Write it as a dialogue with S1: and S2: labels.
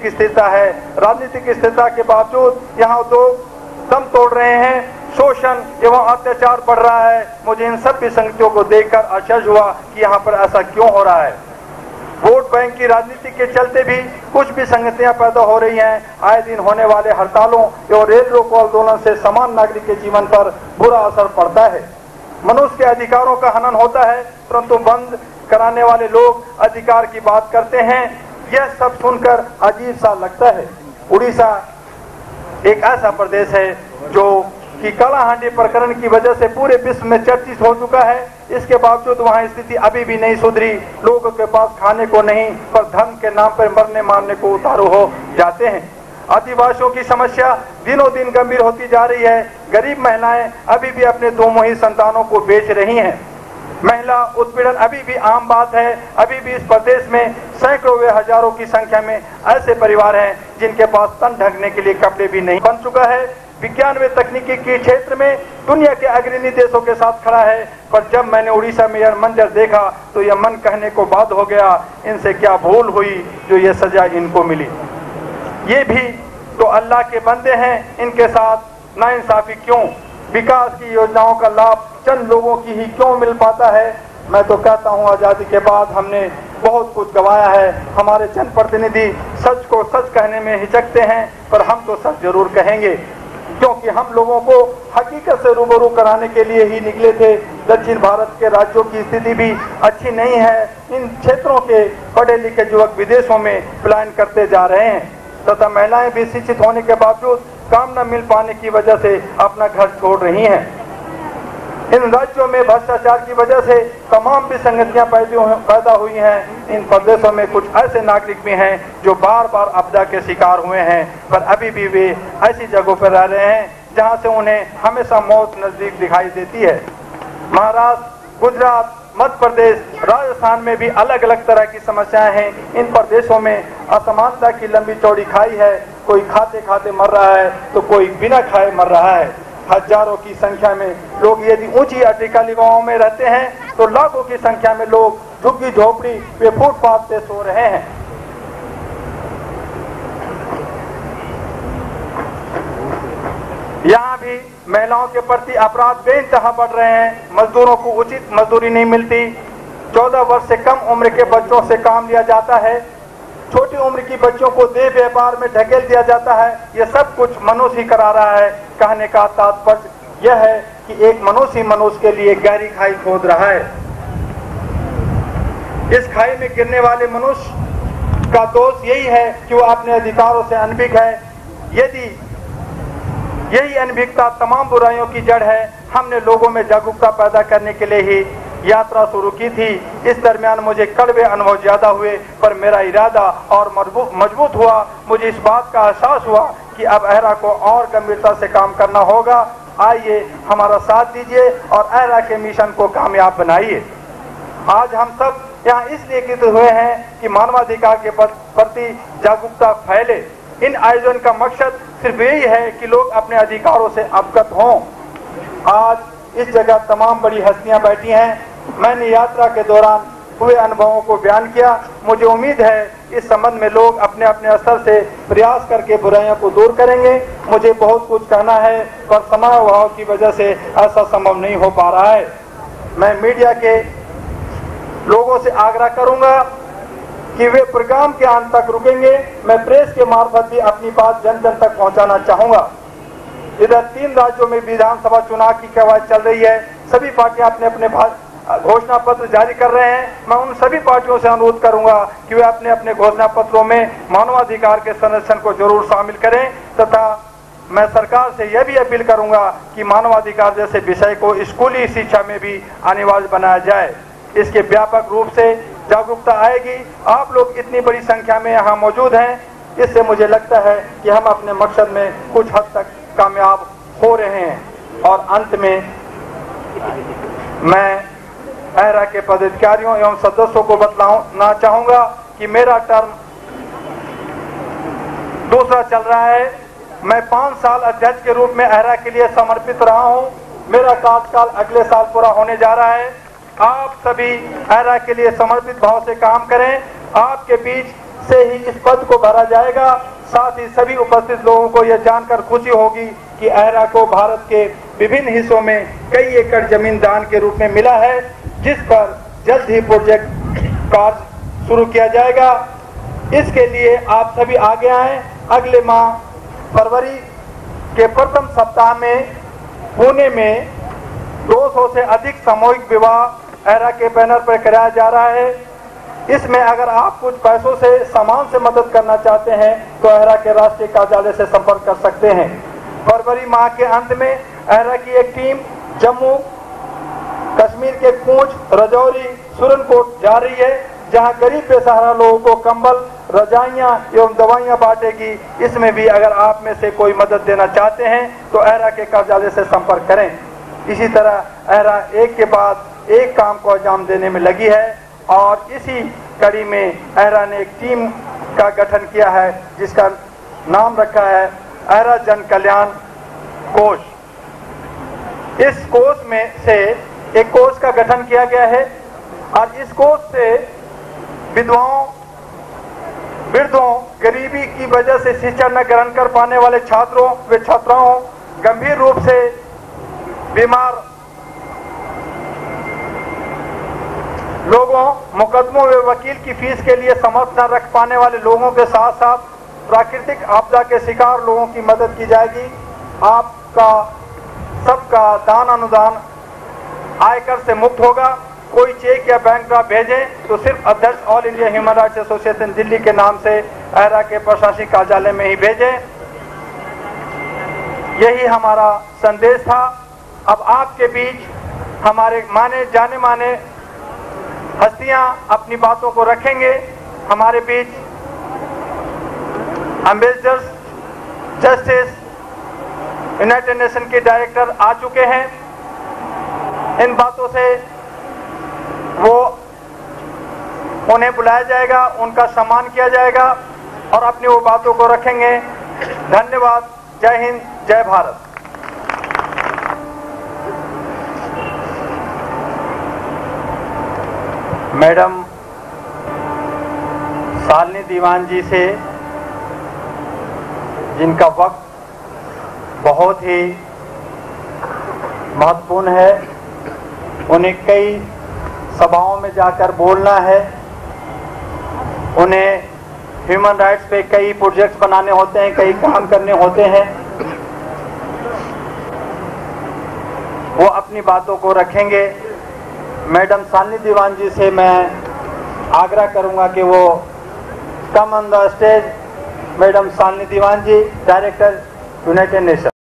S1: राजनीतिक स्थिरता है। राजनीतिक स्थिरता के बावजूद यहाँ उद्योग दम तोड़ रहे हैं, शोषण एवं अत्याचार बढ़ रहा है। मुझे इन सब विसंगतियों को देखकर आश्चर्य हुआ कि यहाँ पर ऐसा क्यों हो रहा है। वोट बैंक की राजनीति के चलते भी कुछ भी संगतियां पैदा हो रही हैं। आए दिन होने वाले हड़तालों एवं रेल रोको आंदोलन से सामान्य नागरिक के जीवन पर बुरा असर पड़ता है। मनुष्य के अधिकारों का हनन होता है, परंतु बंद कराने वाले लोग अधिकार की बात करते हैं। यह सब सुनकर अजीब सा लगता है। उड़ीसा एक ऐसा प्रदेश है जो कि कालाहांडी प्रकरण की वजह से पूरे विश्व में चर्चित हो चुका है। इसके बावजूद वहाँ स्थिति अभी भी नहीं सुधरी। लोगों के पास खाने को नहीं, पर धर्म के नाम पर मरने मारने को उतारू हो जाते हैं। आदिवासियों की समस्या दिनों दिन गंभीर होती जा रही है। गरीब महिलाएं अभी भी अपने दो मुही संतानों को बेच रही हैं। महिला उत्पीड़न अभी भी आम बात है। अभी भी इस प्रदेश में सैकड़ों व हजारों की संख्या में ऐसे परिवार हैं जिनके पास तन ढकने के लिए कपड़े भी नहीं बन चुका है। विज्ञान व तकनीकी के क्षेत्र में दुनिया के अग्रणी देशों के साथ खड़ा है, पर जब मैंने उड़ीसा में यह मंजर देखा तो यह मन कहने को बाध्य हो गया, इनसे क्या भूल हुई जो ये सजा इनको मिली। ये भी तो अल्लाह के बंदे हैं, इनके साथ नाइंसाफी क्यों? विकास की योजनाओं का लाभ चंद लोगों की ही क्यों मिल पाता है? मैं तो कहता हूँ आज़ादी के बाद हमने बहुत कुछ गंवाया है। हमारे जन प्रतिनिधि सच को सच कहने में हिचकते हैं, पर हम तो सच जरूर कहेंगे, क्योंकि हम लोगों को हकीकत से रूबरू कराने के लिए ही निकले थे। दक्षिण भारत के राज्यों की स्थिति भी अच्छी नहीं है। इन क्षेत्रों के पढ़े लिखे युवक विदेशों में पलायन करते जा रहे हैं तथा महिलाएं भी शिक्षित होने के बावजूद काम न मिल पाने की वजह से अपना घर छोड़ रही हैं। इन राज्यों में भ्रष्टाचार की वजह से तमाम विसंगतियां पैदा हुई हैं। इन प्रदेशों में कुछ ऐसे नागरिक भी हैं जो बार बार आपदा के शिकार हुए हैं, पर अभी भी वे ऐसी जगहों पर रह रहे हैं जहां से उन्हें हमेशा मौत नजदीक दिखाई देती है। महाराष्ट्र, गुजरात, मध्य प्रदेश, राजस्थान में भी अलग अलग तरह की समस्याएं हैं। इन प्रदेशों में असमानता की लंबी चौड़ी खाई है। कोई खाते खाते मर रहा है तो कोई बिना खाए मर रहा है। हजारों की संख्या में लोग यदि ऊंची अटिकाली गांवों में रहते हैं तो लाखों की संख्या में लोग झुग्गी झोपड़ी वे फुटपाथ पे सो रहे हैं। यहाँ भी महिलाओं के प्रति अपराध बेइंतहा बढ़ रहे हैं। मजदूरों को उचित मजदूरी नहीं मिलती। 14 वर्ष से कम उम्र के बच्चों से काम लिया जाता है। छोटी उम्र की बच्चों को देह व्यापार में ढकेल दिया जाता है। यह सब कुछ मनुष्य ही करा रहा है। कहने का तात्पर्य यह है कि एक मनुष्य मनुष्य के लिए गहरी खाई खोद रहा है। इस खाई में गिरने वाले मनुष्य का दोष यही है कि वह अपने अधिकारों से अनभिज्ञ है। यदि यही अनभिज्ञता तमाम बुराइयों की जड़ है, हमने लोगों में जागरूकता पैदा करने के लिए ही यात्रा शुरू की थी। इस दरमियान मुझे कड़वे अनुभव ज्यादा हुए, पर मेरा इरादा और मजबूत हुआ। मुझे इस बात का एहसास हुआ कि अब अहरा को और गंभीरता से काम करना होगा। आइए हमारा साथ दीजिए और अहरा के मिशन को कामयाब बनाइए। आज हम सब यहाँ इसलिए एकत्रित हुए हैं कि मानवाधिकार के प्रति जागरूकता फैले। इन आयोजन का मकसद सिर्फ यही है कि लोग अपने अधिकारों से अवगत हों। आज इस जगह तमाम बड़ी हस्तियां बैठी हैं। मैंने यात्रा के दौरान हुए अनुभवों को बयान किया। मुझे उम्मीद है इस संबंध में लोग अपने अपने स्तर से प्रयास करके बुराइयों को दूर करेंगे। मुझे बहुत कुछ कहना है, पर समय अभाव की वजह से ऐसा संभव नहीं हो पा रहा है। मैं मीडिया के लोगों से आग्रह करूंगा कि वे प्रोग्राम के अंत तक रुकेंगे। मैं प्रेस के मार्फत भी अपनी बात जन जन तक पहुंचाना चाहूंगा। इधर 3 राज्यों में विधानसभा चुनाव की कवायद चल रही है। सभी पार्टियां अपने अपने घोषणा पत्र जारी कर रहे हैं। मैं उन सभी पार्टियों से अनुरोध करूंगा कि वे अपने अपने घोषणा पत्रों में मानवाधिकार के संरक्षण को जरूर शामिल करें, तथा मैं सरकार से यह भी अपील करूंगा कि मानवाधिकार जैसे विषय को स्कूली शिक्षा में भी अनिवार्य बनाया जाए। इसके व्यापक रूप से जागरूकता आएगी। आप लोग इतनी बड़ी संख्या में यहाँ मौजूद हैं, इससे मुझे लगता है कि हम अपने मकसद में कुछ हद तक कामयाब हो रहे हैं। और अंत में मैं अहरा के पदाधिकारियों एवं सदस्यों को बतलाना चाहूंगा कि मेरा टर्म दूसरा चल रहा है। मैं 5 साल अध्यक्ष के रूप में अहरा के लिए समर्पित रहा हूं। मेरा कार्यकाल अगले साल पूरा होने जा रहा है। आप सभी अहरा के लिए समर्पित भाव से काम करें। आपके बीच से ही इस पद को भरा जाएगा। साथ ही सभी उपस्थित लोगों को यह जानकर खुशी होगी कि अहरा को भारत के विभिन्न हिस्सों में कई एकड़ जमीन दान के रूप में मिला है, जिस पर जल्द ही प्रोजेक्ट कार्य शुरू किया जाएगा। इसके लिए आप सभी आगे आएं। अगले माह फरवरी के प्रथम सप्ताह में पुणे में 200 से अधिक सामूहिक विवाह अहरा के बैनर पर कराया जा रहा है। इसमें अगर आप कुछ पैसों से सामान से मदद करना चाहते हैं तो अहरा के राष्ट्रीय कार्यालय से संपर्क कर सकते हैं। फरवरी माह के अंत में अहरा की एक टीम जम्मू कश्मीर के पूंछ, राजौरी, सुरनकोट जा रही है, जहां गरीब बेसहारा लोगों को कंबल, रजाइयां एवं दवाइयां बांटेगी। इसमें भी अगर आप में से कोई मदद देना चाहते हैं तो अहरा के कार्यालय से संपर्क करें। इसी तरह अहरा एक के बाद एक काम को अंजाम देने में लगी है और इसी कड़ी में अहरा ने एक टीम का गठन किया है जिसका नाम रखा है अहरा जन कल्याण कोष। इस कोष में से एक कोष का गठन किया गया है और इस कोष से विधवाओं, वृद्धों, गरीबी की वजह से शिक्षा न ग्रहण कर पाने वाले छात्रों व छात्राओं, गंभीर रूप से बीमार लोगों, मुकदमों व वकील की फीस के लिए समर्थ न रख पाने वाले लोगों के साथ साथ प्राकृतिक आपदा के शिकार लोगों की मदद की जाएगी। आपका सबका दान अनुदान आयकर से मुक्त होगा। कोई चेक या बैंक ड्राफ्ट भेजें तो सिर्फ अध्यक्ष all India human rights association Delhi के नाम से अहरा के प्रशासनिक कार्यालय में ही भेजें। यही हमारा संदेश था। अब आपके बीच हमारे माने जाने माने हस्तियां अपनी बातों को रखेंगे। हमारे बीच एम्बेसडर जस्टिस यूनाइटेड नेशन के डायरेक्टर आ चुके हैं। इन बातों से वो उन्हें बुलाया जाएगा, उनका सम्मान किया जाएगा और अपनी वो बातों को रखेंगे। धन्यवाद। जय हिंद, जय भारत। मैडम शालिनी दीवान जी से, जिनका वक्त बहुत ही महत्वपूर्ण है, उन्हें कई सभाओं में जाकर बोलना है, उन्हें ह्यूमन राइट्स पे कई प्रोजेक्ट्स बनाने होते हैं, कई काम करने होते हैं। वो अपनी बातों को रखेंगे। मैडम शालिनी दीवान जी से मैं आग्रह करूंगा कि वो come on the stage. Madam Shalini Diwan ji, director United nation.